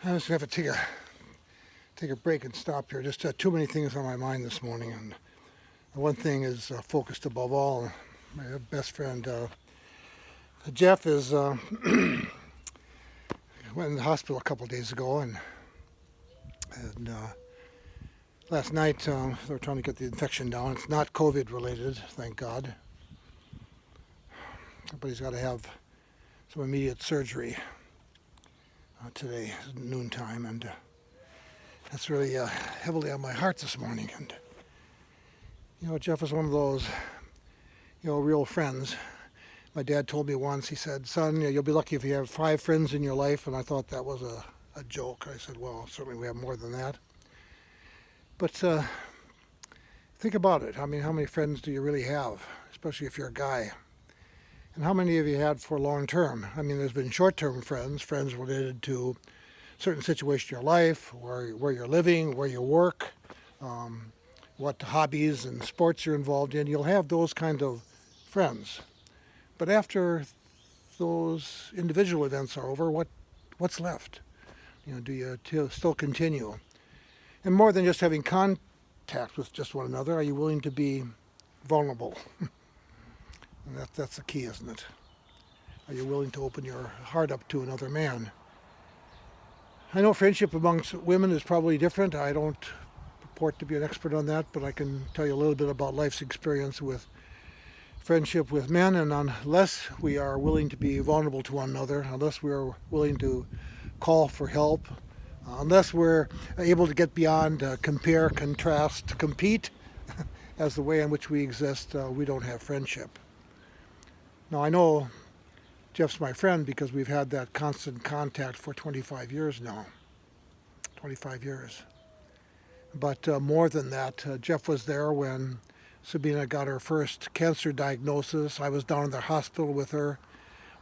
I just have to take a break and stop here. Just too many things on my mind this morning, and one thing is focused above all. My best friend Jeff is went in the hospital a couple of days ago, and last night they were trying to get the infection down. It's not COVID related, thank God, but he's got to have some immediate surgery today, noontime, and that's really heavily on my heart this morning. And Jeff is one of those real friends. My dad told me once, he said, "Son, you'll be lucky if you have 5 friends in your life." And I thought that was a joke. I said, well, certainly we have more than that. But think about it. I mean, how many friends do you really have, especially if you're a guy? And how many have you had for long term? I mean, there's been short-term friends related to certain situations in your life, where you're living, where you work, what hobbies and sports you're involved in. You'll have those kind of friends. But after those individual events are over, what's left? Do you still continue? And more than just having contact with just one another, are you willing to be vulnerable? And that's the key, isn't it? Are you willing to open your heart up to another man? I know friendship amongst women is probably different. I don't purport to be an expert on that, but I can tell you a little bit about life's experience with friendship with men. And unless we are willing to be vulnerable to one another, unless we are willing to call for help, unless we're able to get beyond compare, contrast, compete as the way in which we exist, we don't have friendship. Now, I know Jeff's my friend because we've had that constant contact for 25 years now. 25 years. But more than that, Jeff was there when Sabina got her first cancer diagnosis. I was down in the hospital with her.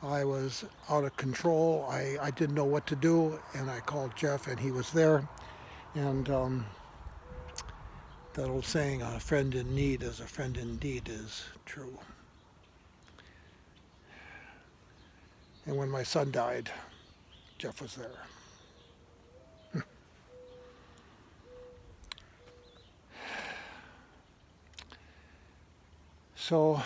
I was out of control. I didn't know what to do, and I called Jeff, and he was there. And that old saying, a friend in need is a friend indeed, is true. And when my son died, Jeff was there. So,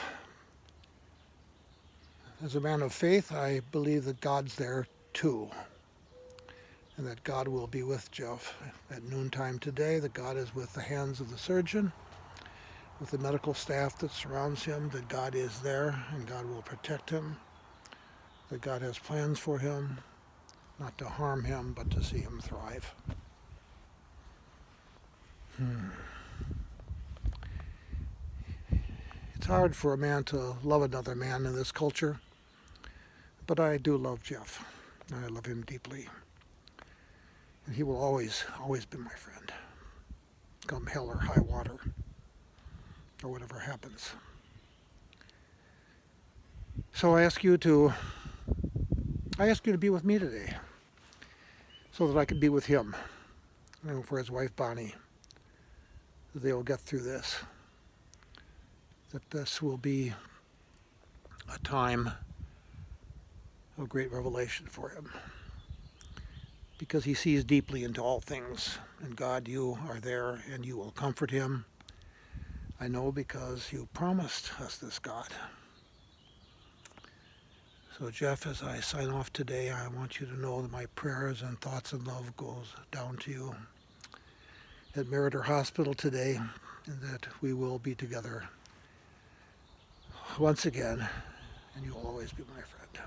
as a man of faith, I believe that God's there too, and that God will be with Jeff at noontime today, that God is with the hands of the surgeon, with the medical staff that surrounds him, that God is there and God will protect him, that God has plans for him, not to harm him, but to see him thrive. It's hard for a man to love another man in this culture, but I do love Jeff. I love him deeply. And he will always, always be my friend, come hell or high water, or whatever happens. So I ask you to be with me today, so that I can be with him, and for his wife Bonnie, that they will get through this, that this will be a time of great revelation for him, because he sees deeply into all things. And God, you are there and you will comfort him. I know, because you promised us this, God. So Jeff, as I sign off today, I want you to know that my prayers and thoughts and love goes down to you at Meriter Hospital today, and that we will be together once again, and you will always be my friend.